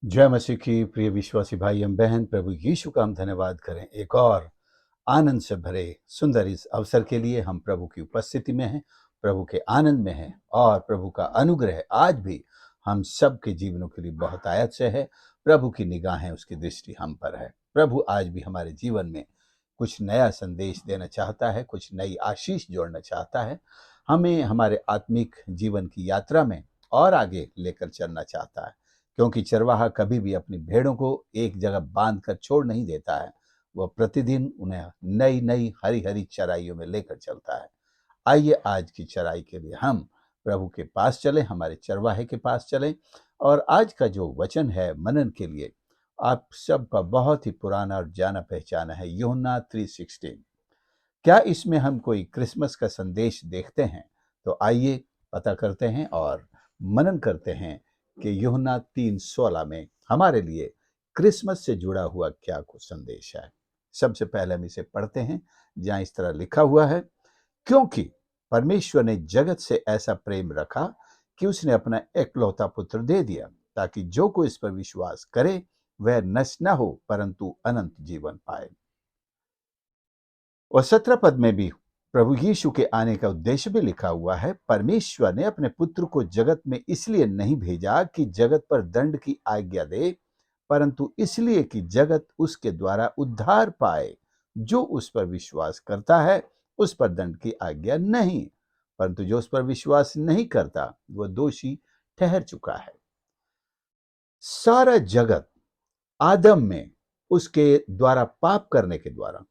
जय मसीह की प्रिय विश्वासी भाई एवं बहन, प्रभु यीशु का हम धन्यवाद करें। एक और आनंद से भरे सुंदर इस अवसर के लिए हम प्रभु की उपस्थिति में हैं, प्रभु के आनंद में हैं और प्रभु का अनुग्रह आज भी हम सब के जीवनों के लिए बहुत आयत से है। प्रभु की निगाहें, उसकी दृष्टि हम पर है। प्रभु आज भी हमारे जीवन में कुछ नया संदेश देना चाहता है, कुछ नई आशीष जोड़ना चाहता है, हमें हमारे आत्मिक जीवन की यात्रा में और आगे लेकर चलना चाहता है, क्योंकि चरवाहा कभी भी अपनी भेड़ों को एक जगह बांध कर छोड़ नहीं देता है। वह प्रतिदिन उन्हें नई नई हरी हरी चराइयों में लेकर चलता है। आइए आज की चराई के लिए हम प्रभु के पास चलें, हमारे चरवाहे के पास चलें। और आज का जो वचन है मनन के लिए आप सबका बहुत ही पुराना और जाना पहचाना है, यूहन्ना 3:16। क्या इसमें हम कोई क्रिसमस का संदेश देखते हैं? तो आइए पता करते हैं और मनन करते हैं कि यूहन्ना 3:16 में हमारे लिए क्रिसमस से जुड़ा हुआ क्या कुछ संदेश है। सबसे पहले हम इसे पढ़ते हैं, जहाँ इस तरह लिखा हुआ है, क्योंकि परमेश्वर ने जगत से ऐसा प्रेम रखा कि उसने अपना एकलौता पुत्र दे दिया, ताकि जो कोई इस पर विश्वास करे वह नष्ट न हो परंतु अनंत जीवन पाए। और 17 पद में भी प्रभु यीशु के आने का उद्देश्य भी लिखा हुआ है, परमेश्वर ने अपने पुत्र को जगत में इसलिए नहीं भेजा कि जगत पर दंड की आज्ञा दे, परंतु इसलिए कि जगत उसके द्वारा उद्धार पाए। जो उस पर विश्वास करता है उस पर दंड की आज्ञा नहीं, परंतु जो उस पर विश्वास नहीं करता वह दोषी ठहर चुका है। सारा जगत आदम में उसके द्वारा पाप करने के द्वारा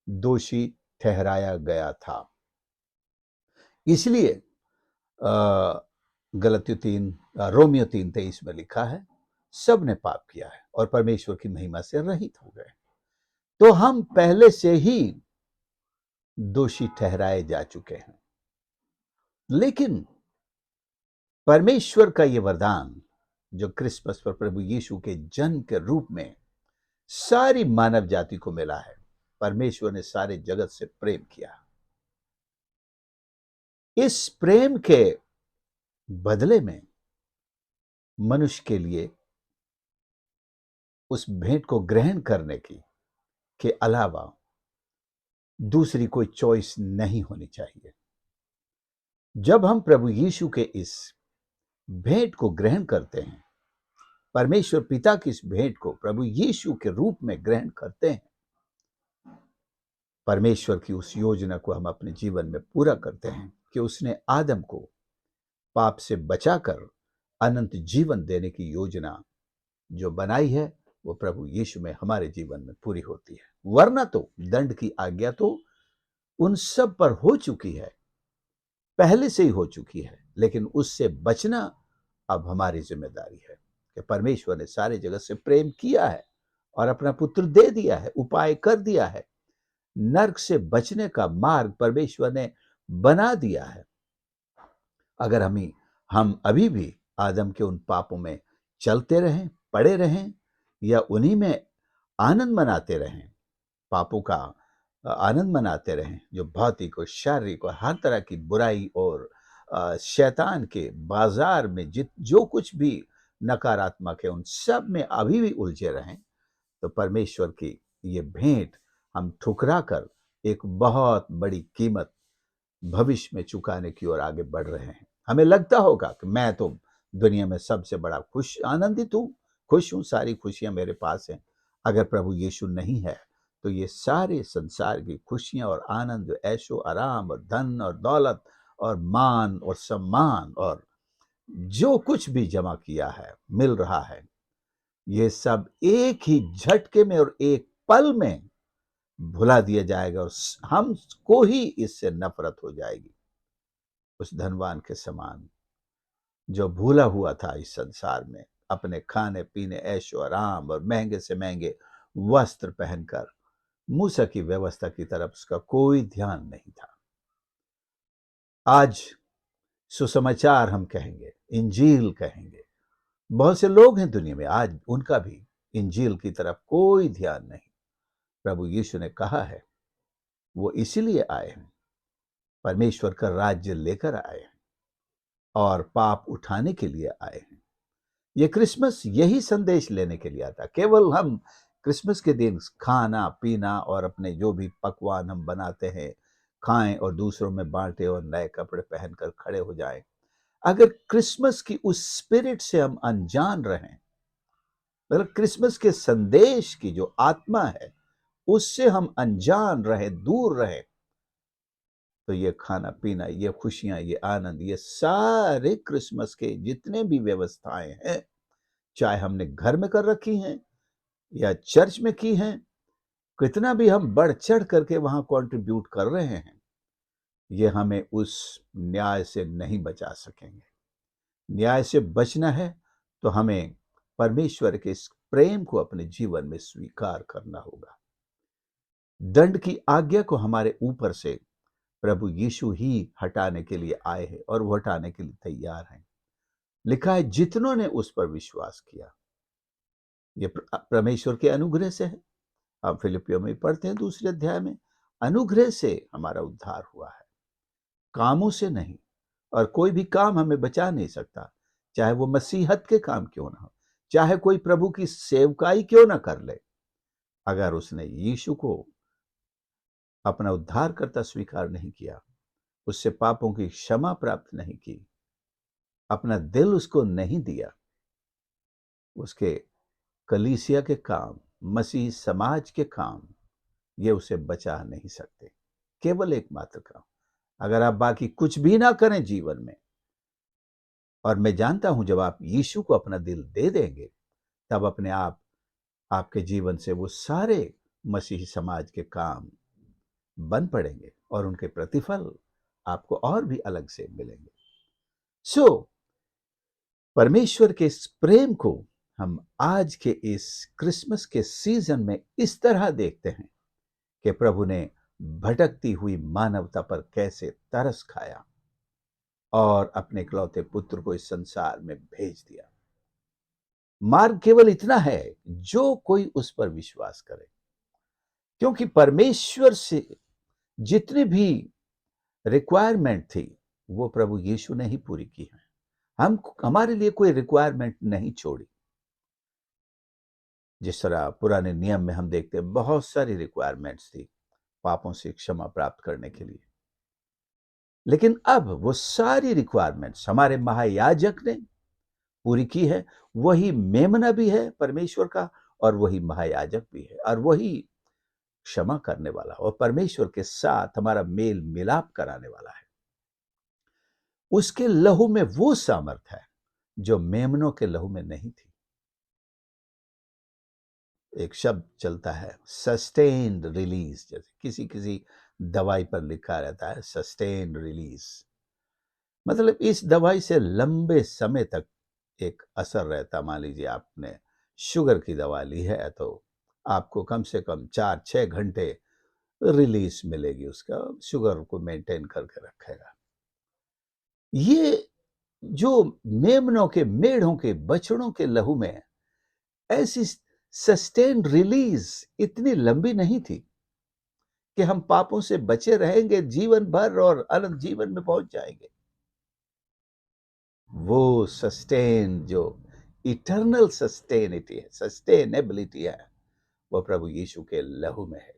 दोषी ठहराया गया था। इसलिए गलतियों 3 रोमियो 3:23 में लिखा है, सब ने पाप किया है और परमेश्वर की महिमा से रहित हो गए। तो हम पहले से ही दोषी ठहराए जा चुके हैं। लेकिन परमेश्वर का ये वरदान जो क्रिसमस पर प्रभु यीशु के जन्म के रूप में सारी मानव जाति को मिला है, परमेश्वर ने सारे जगत से प्रेम किया। इस प्रेम के बदले में मनुष्य के लिए उस भेंट को ग्रहण करने के अलावा दूसरी कोई चॉइस नहीं होनी चाहिए। जब हम प्रभु यीशु के इस भेंट को ग्रहण करते हैं, परमेश्वर पिता की इस भेंट को प्रभु यीशु के रूप में ग्रहण करते हैं, परमेश्वर की उस योजना को हम अपने जीवन में पूरा करते हैं कि उसने आदम को पाप से बचाकर अनंत जीवन देने की योजना जो बनाई है वो प्रभु यीशु में हमारे जीवन में पूरी होती है। वरना तो दंड की आज्ञा तो उन सब पर हो चुकी है, पहले से ही हो चुकी है, लेकिन उससे बचना अब हमारी जिम्मेदारी है कि परमेश्वर ने सारे जगत से प्रेम किया है और अपना पुत्र दे दिया है, उपाय कर दिया है। नरक से बचने का मार्ग परमेश्वर ने बना दिया है। अगर हम अभी भी आदम के उन पापों में चलते रहें, पड़े रहें, या उन्हीं में आनंद मनाते रहें, पापों का आनंद मनाते रहें, जो भौतिक और शारीरिक और हर तरह की बुराई और शैतान के बाजार में जो कुछ भी नकारात्मक है उन सब में अभी भी उलझे रहें, तो परमेश्वर की ये भेंट हम ठुकरा कर एक बहुत बड़ी कीमत भविष्य में चुकाने की ओर आगे बढ़ रहे हैं। हमें लगता होगा कि मैं तो दुनिया में सबसे बड़ा आनंदित हूँ, खुश हूँ, सारी खुशियां मेरे पास हैं। अगर प्रभु यीशु नहीं है तो ये सारे संसार की खुशियां और आनंद, ऐशो आराम और धन और दौलत और मान और सम्मान और जो कुछ भी जमा किया है, मिल रहा है, ये सब एक ही झटके में और एक पल में भुला दिया जाएगा और हमको ही इससे नफरत हो जाएगी। उस धनवान के समान जो भूला हुआ था इस संसार में, अपने खाने पीने, ऐशो आराम और महंगे से महंगे वस्त्र पहनकर, मूसा की व्यवस्था की तरफ उसका कोई ध्यान नहीं था। आज सुसमाचार हम कहेंगे, इंजील कहेंगे, बहुत से लोग हैं दुनिया में आज उनका भी इंजील की तरफ कोई ध्यान नहीं। प्रभु यीशु ने कहा है वो इसीलिए आए हैं, परमेश्वर का राज्य लेकर आए हैं और पाप उठाने के लिए आए हैं। ये क्रिसमस यही संदेश लेने के लिए आता। केवल हम क्रिसमस के दिन खाना पीना और अपने जो भी पकवान हम बनाते हैं खाएं और दूसरों में बांटें और नए कपड़े पहनकर खड़े हो जाएं। अगर क्रिसमस की उस स्पिरिट से हम अनजान रहें, मतलब क्रिसमस के संदेश की जो आत्मा है उससे हम अनजान रहे, दूर रहे, तो ये खाना पीना, ये खुशियां, ये आनंद, ये सारे क्रिसमस के जितने भी व्यवस्थाएं हैं, चाहे हमने घर में कर रखी हैं या चर्च में की हैं, कितना भी हम बढ़ चढ़ करके वहां कंट्रीब्यूट कर रहे हैं, ये हमें उस न्याय से नहीं बचा सकेंगे। न्याय से बचना है तो हमें परमेश्वर के इस प्रेम को अपने जीवन में स्वीकार करना होगा। दंड की आज्ञा को हमारे ऊपर से प्रभु यीशु ही हटाने के लिए आए हैं और वो हटाने के लिए तैयार हैं। लिखा है जितनों ने उस पर विश्वास किया। ये परमेश्वर के अनुग्रह से है। हम फिलिपियों में पढ़ते हैं 2 अध्याय में, अनुग्रह से हमारा उद्धार हुआ है, कामों से नहीं। और कोई भी काम हमें बचा नहीं सकता, चाहे वो मसीहत के काम क्यों ना हो, चाहे कोई प्रभु की सेवकाई क्यों ना कर ले। अगर उसने यीशु को अपना उद्धारकर्ता स्वीकार नहीं किया, उससे पापों की क्षमा प्राप्त नहीं की, अपना दिल उसको नहीं दिया, उसके कलीसिया के काम, मसीह समाज के काम, ये उसे बचा नहीं सकते। केवल एकमात्र काम, अगर आप बाकी कुछ भी ना करें जीवन में, और मैं जानता हूं जब आप यीशु को अपना दिल दे देंगे, तब अपने आप आपके जीवन से वो सारे मसीही समाज के काम बन पड़ेंगे और उनके प्रतिफल आपको और भी अलग से मिलेंगे। सो परमेश्वर के इस प्रेम को हम आज के इस क्रिसमस के सीजन में इस तरह देखते हैं कि प्रभु ने भटकती हुई मानवता पर कैसे तरस खाया और अपने इकलौते पुत्र को इस संसार में भेज दिया। मार्ग केवल इतना है, जो कोई उस पर विश्वास करे, क्योंकि परमेश्वर से जितनी भी रिक्वायरमेंट थी वो प्रभु यीशु ने ही पूरी की है। हम हमारे लिए कोई रिक्वायरमेंट नहीं छोड़ी। जिस तरह पुराने नियम में हम देखते हैं बहुत सारी रिक्वायरमेंट्स थी पापों से क्षमा प्राप्त करने के लिए, लेकिन अब वो सारी रिक्वायरमेंट्स हमारे महायाजक ने पूरी की है। वही मेमना भी है परमेश्वर का, और वही महायाजक भी है, और वही क्षमा करने वाला और परमेश्वर के साथ हमारा मेल मिलाप कराने वाला है। उसके लहू में वो सामर्थ है जो मेमनों के लहू में नहीं थी। एक शब्द चलता है सस्टेन्ड रिलीज, जैसे किसी किसी दवाई पर लिखा रहता है सस्टेन्ड रिलीज, मतलब इस दवाई से लंबे समय तक एक असर रहता। मान लीजिए आपने शुगर की दवा ली है तो आपको कम से कम 4-6 घंटे रिलीज मिलेगी, उसका शुगर को मेंटेन करके रखेगा। ये जो मेमनों के, मेढ़ों के, बछड़ों के लहू में ऐसी सस्टेन रिलीज इतनी लंबी नहीं थी कि हम पापों से बचे रहेंगे जीवन भर और अनंत जीवन में पहुंच जाएंगे। वो सस्टेन जो इटर्नल सस्टेनिटी है, सस्टेनेबिलिटी है, वो प्रभु यीशु के लहू में है।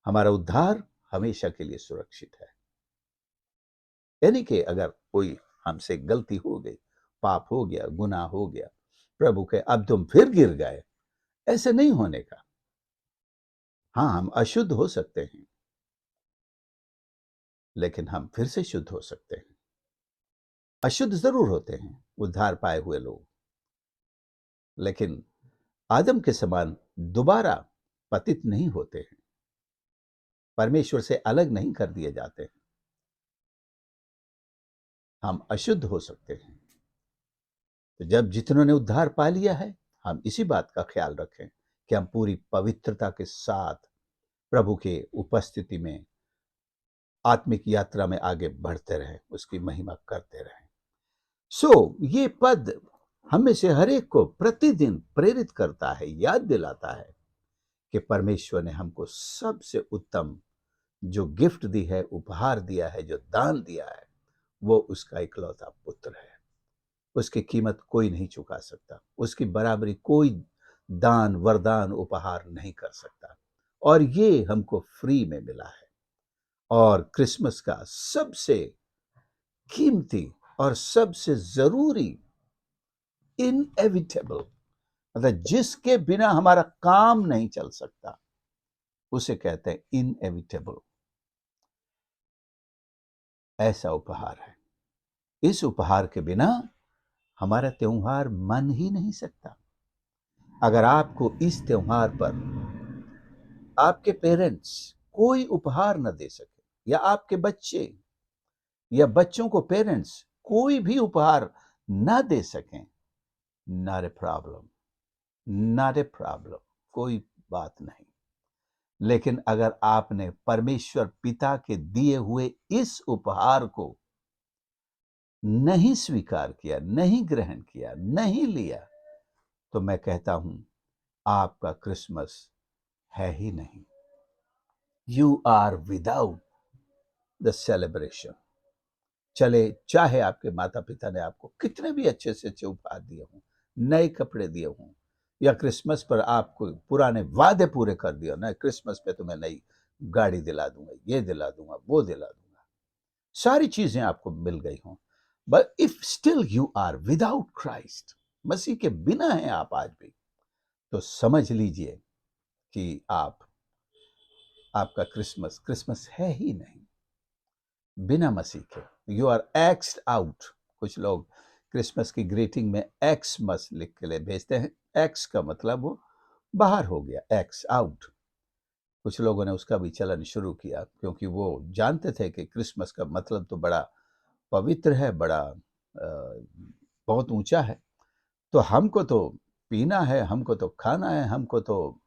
हमारा उद्धार हमेशा के लिए सुरक्षित है। यानी कि अगर कोई हमसे गलती हो गई, पाप हो गया, गुनाह हो गया, प्रभु के अब तुम फिर गिर गए, ऐसे नहीं होने का। हाँ, हम अशुद्ध हो सकते हैं, लेकिन हम फिर से शुद्ध हो सकते हैं। अशुद्ध जरूर होते हैं उद्धार पाए हुए लोग, लेकिन आदम के समान दोबारा पतित नहीं होते हैं, परमेश्वर से अलग नहीं कर दिए जाते हैं। हम अशुद्ध हो सकते हैं। तो जब जितनों ने उद्धार पा लिया है, हम इसी बात का ख्याल रखें कि हम पूरी पवित्रता के साथ प्रभु के उपस्थिति में आत्मिक यात्रा में आगे बढ़ते रहें, उसकी महिमा करते रहें। ये पद हमें से हर एक को प्रतिदिन प्रेरित करता है, याद दिलाता है कि परमेश्वर ने हमको सबसे उत्तम जो गिफ्ट दी है, उपहार दिया है, जो दान दिया है, वो उसका इकलौता पुत्र है। उसकी कीमत कोई नहीं चुका सकता, उसकी बराबरी कोई दान वरदान उपहार नहीं कर सकता, और ये हमको फ्री में मिला है। और क्रिसमस का सबसे कीमती और सबसे जरूरी, इनएविटेबल, मतलब जिसके बिना हमारा काम नहीं चल सकता, उसे कहते हैं इनएविटेबल। ऐसा उपहार है। इस उपहार के बिना हमारा त्योहार मन ही नहीं सकता। अगर आपको इस त्योहार पर आपके पेरेंट्स कोई उपहार न दे सके, या आपके बच्चे या बच्चों को पेरेंट्स कोई भी उपहार न दे सकें, not a problem, not a problem, कोई बात नहीं। लेकिन अगर आपने परमेश्वर पिता के दिए हुए इस उपहार को नहीं स्वीकार किया, नहीं ग्रहण किया, नहीं लिया, तो मैं कहता हूं आपका क्रिसमस है ही नहीं। You are without the celebration. चले चाहे आपके माता पिता ने आपको कितने भी अच्छे से अच्छे उपहार दिए हों, नए कपड़े दिए हों, या क्रिसमस पर आपको पुराने वादे पूरे कर दिए ना, क्रिसमस पे तो मैं नई गाड़ी दिला दूंगा, ये दिला दूंगा, वो दिला दूंगा, सारी चीजें आपको मिल गई हों, but if still you are without Christ, मसीह के बिना हैं आप आज भी, तो समझ लीजिए कि आपका क्रिसमस क्रिसमस है ही नहीं। बिना मसीह के यू आर एक्स्ड आउट। कुछ लोग क्रिसमस की ग्रीटिंग में एक्स मस लिख के ले भेजते हैं। एक्स का मतलब वो बाहर हो गया, एक्स आउट। कुछ लोगों ने उसका भी चलन शुरू किया, क्योंकि वो जानते थे कि क्रिसमस का मतलब तो बड़ा पवित्र है, बड़ा बहुत ऊंचा है, तो हमको तो पीना है, हमको तो खाना है, हमको तो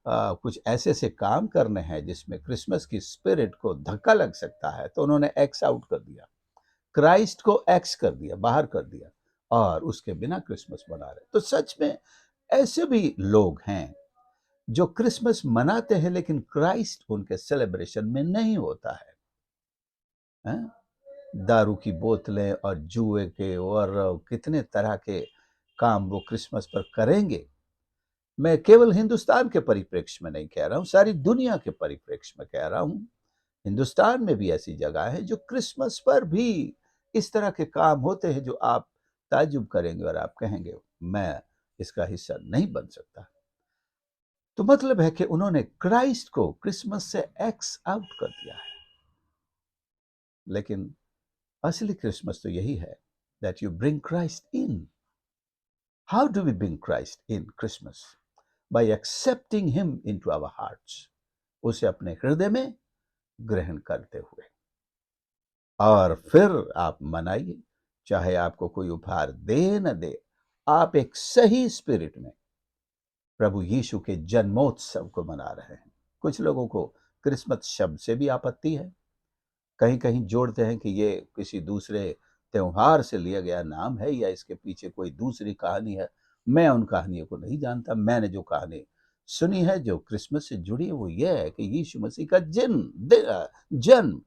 कुछ ऐसे से काम करने हैं जिसमें क्रिसमस की स्पिरिट को धक्का लग सकता है, तो उन्होंने एक्स आउट कर दिया, क्राइस्ट को एक्स कर दिया, बाहर कर दिया, और उसके बिना क्रिसमस मना रहे। तो सच में ऐसे भी लोग हैं जो क्रिसमस मनाते हैं, लेकिन क्राइस्ट उनके सेलिब्रेशन में नहीं होता है, हैं? दारू की बोतलें और जुए के और कितने तरह के काम वो क्रिसमस पर करेंगे। मैं केवल हिंदुस्तान के परिप्रेक्ष्य में नहीं कह रहा हूं, सारी दुनिया के परिप्रेक्ष्य में कह रहा हूं। हिंदुस्तान में भी ऐसी जगह है जो क्रिसमस पर भी इस तरह के काम होते हैं, जो आप ताज्जुब करेंगे और आप कहेंगे मैं इसका हिस्सा नहीं बन सकता। तो मतलब है कि उन्होंने क्राइस्ट को क्रिसमस से एक्स आउट कर दिया है। लेकिन असली क्रिसमस तो यही है, that you bring Christ in. How do we bring Christ in Christmas? By accepting him into our hearts, उसे अपने हृदय में ग्रहण करते हुए, और फिर आप मनाइए, चाहे आपको कोई उपहार दे न दे, आप एक सही स्पिरिट में प्रभु यीशु के जन्मोत्सव को मना रहे हैं। कुछ लोगों को क्रिसमस शब्द से भी आपत्ति है, कहीं कहीं जोड़ते हैं कि ये किसी दूसरे त्योहार से लिया गया नाम है, या इसके पीछे कोई दूसरी कहानी है। मैं उन कहानियों को नहीं जानता। मैंने जो कहानी सुनी है जो क्रिसमस से जुड़ी है, वो ये है कि यीशु मसीह का जन्म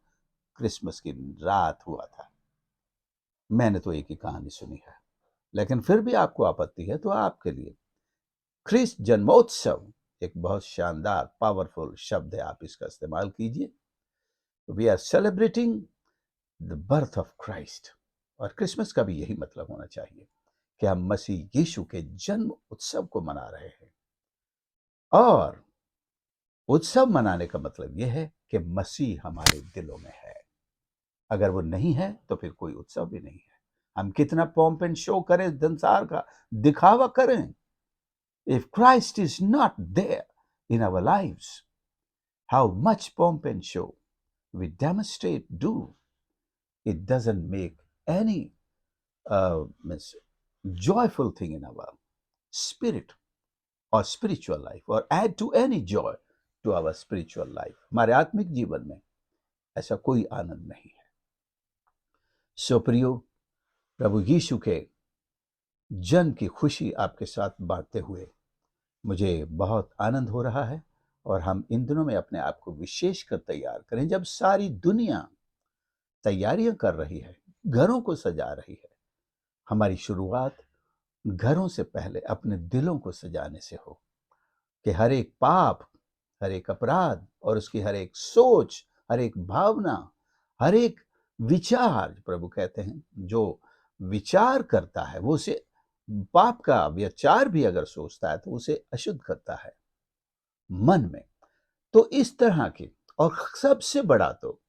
क्रिसमस की रात हुआ था। मैंने तो एक ही कहानी सुनी है, लेकिन फिर भी आपको आपत्ति है, तो आपके लिए ख्रिस्त जन्मोत्सव एक बहुत शानदार पावरफुल शब्द है, आप इसका इस्तेमाल कीजिए। We are celebrating the birth of Christ, और क्रिसमस का भी यही मतलब होना चाहिए कि हम मसीह यीशु के जन्म उत्सव को मना रहे हैं। और उत्सव मनाने का मतलब यह है कि मसीह हमारे दिलों में है। अगर वो नहीं है तो फिर कोई उत्सव भी नहीं है। हम कितना पॉम्प एंड शो करें, संसार का दिखावा करें, if Christ is not there in our lives, how much pomp and show we demonstrate, do, it doesn't make any means joyful thing in our spirit or spiritual life, or add to any joy to our spiritual life. हमारे आत्मिक जीवन में ऐसा कोई आनंद नहीं है। सो प्रियो, प्रभु यीशु के जन्म की खुशी आपके साथ बांटते हुए मुझे बहुत आनंद हो रहा है। और हम इन दिनों में अपने आप को विशेष कर तैयार करें, जब सारी दुनिया तैयारियां कर रही है, घरों को सजा रही है, हमारी शुरुआत घरों से पहले अपने दिलों को सजाने से हो, कि हर एक पाप, हर एक अपराध और उसकी हर एक सोच, हर एक भावना, हर एक विचार, प्रभु कहते हैं जो विचार करता है वो उसे पाप का विचार भी अगर सोचता है तो उसे अशुद्ध करता है मन में। तो इस तरह की, और सबसे बड़ा तो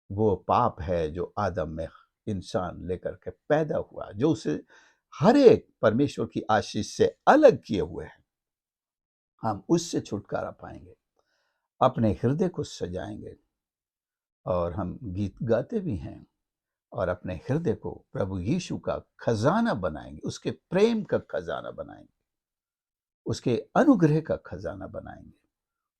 वो पाप है जो आदम में इंसान लेकर के पैदा हुआ, जो उसे हर एक परमेश्वर की आशीष से अलग किए हुए हैं। हम उससे छुटकारा पाएंगे, अपने हृदय को सजाएंगे, और हम गीत गाते भी हैं, और अपने हृदय को प्रभु यीशु का खजाना बनाएंगे, उसके प्रेम का खजाना बनाएंगे, उसके अनुग्रह का खजाना बनाएंगे।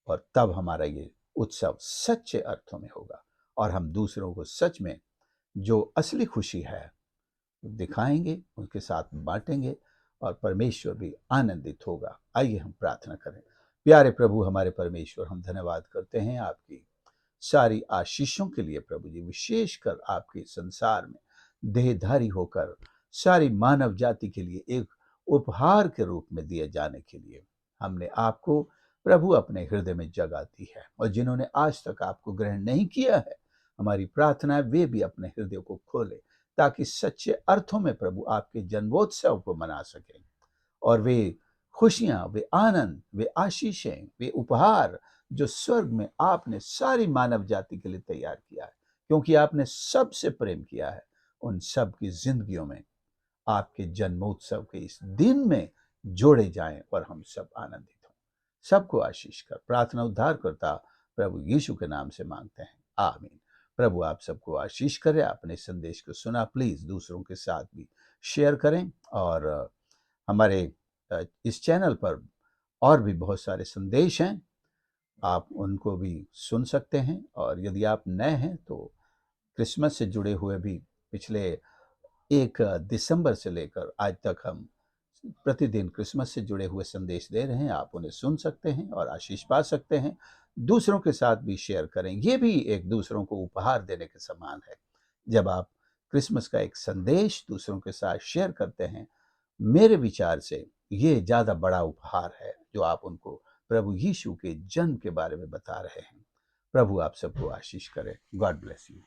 और तब हमारा ये उत्सव सच्चे अर्थों में होगा, और हम दूसरों को सच में जो असली खुशी है दिखाएंगे, उनके साथ बांटेंगे, और परमेश्वर भी आनंदित होगा। आइए हम प्रार्थना करें। प्यारे प्रभु हमारे परमेश्वर, हम धन्यवाद करते हैं आपकी सारी आशीषों के लिए प्रभु जी, विशेषकर आपके संसार में देहधारी होकर सारी मानव जाति के लिए एक उपहार के रूप में दिए जाने के लिए हमने आपको प्रभु अपने हृदय में जगह दी है। और जिन्होंने आज तक आपको ग्रहण नहीं किया है, हमारी प्रार्थना है वे भी अपने हृदय को खोले, ताकि सच्चे अर्थों में प्रभु आपके जन्मोत्सव को मना सकें, और वे खुशियां, वे आनंद, वे आशीषें, वे उपहार जो स्वर्ग में आपने सारी मानव जाति के लिए तैयार किया है, क्योंकि आपने सबसे प्रेम किया है, उन सब की जिंदगियों में आपके जन्मोत्सव के इस दिन में जोड़े जाएं, और हम सब आनंदित हों। सबको आशीष कर प्रार्थना उद्धार करता प्रभु यीशु के नाम से मांगते हैं, आमीन। प्रभु आप सबको आशीष करे। आपने संदेश को सुना, प्लीज दूसरों के साथ भी शेयर करें, और हमारे इस चैनल पर और भी बहुत सारे संदेश हैं, आप उनको भी सुन सकते हैं। और यदि आप नए हैं तो क्रिसमस से जुड़े हुए भी पिछले 1 दिसंबर से लेकर आज तक हम प्रतिदिन क्रिसमस से जुड़े हुए संदेश दे रहे हैं, आप उन्हें सुन सकते हैं और आशीष पा सकते हैं। दूसरों के साथ भी शेयर करें, ये भी एक दूसरों को उपहार देने के समान है। जब आप क्रिसमस का एक संदेश दूसरों के साथ शेयर करते हैं, मेरे विचार से ये ज़्यादा बड़ा उपहार है जो आप उनको प्रभु यीशु के जन्म के बारे में बता रहे हैं। प्रभु आप सबको आशीष करे। God bless you.